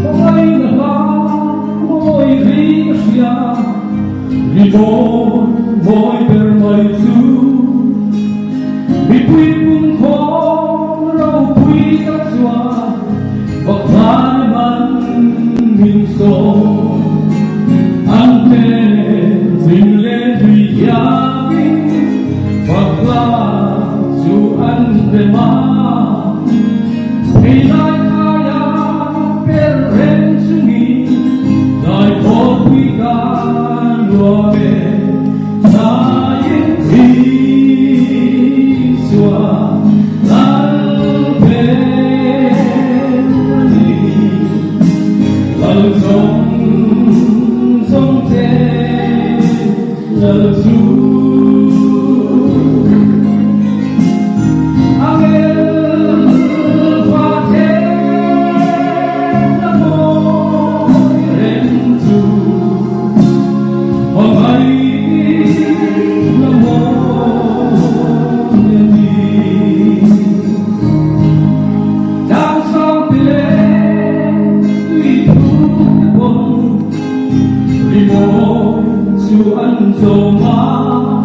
Ôi là môi rí xia Vì môi bèr mây chú Vì quy cung khó rau quy các xóa Và khai bắn mình sâu Anh tên mình lên thủy giá Và là dù anh về má Thì lại kaya perren sungi Dai kopi kan luame Sayin riswa Lal perni Lal song te Lal su Anh dầu má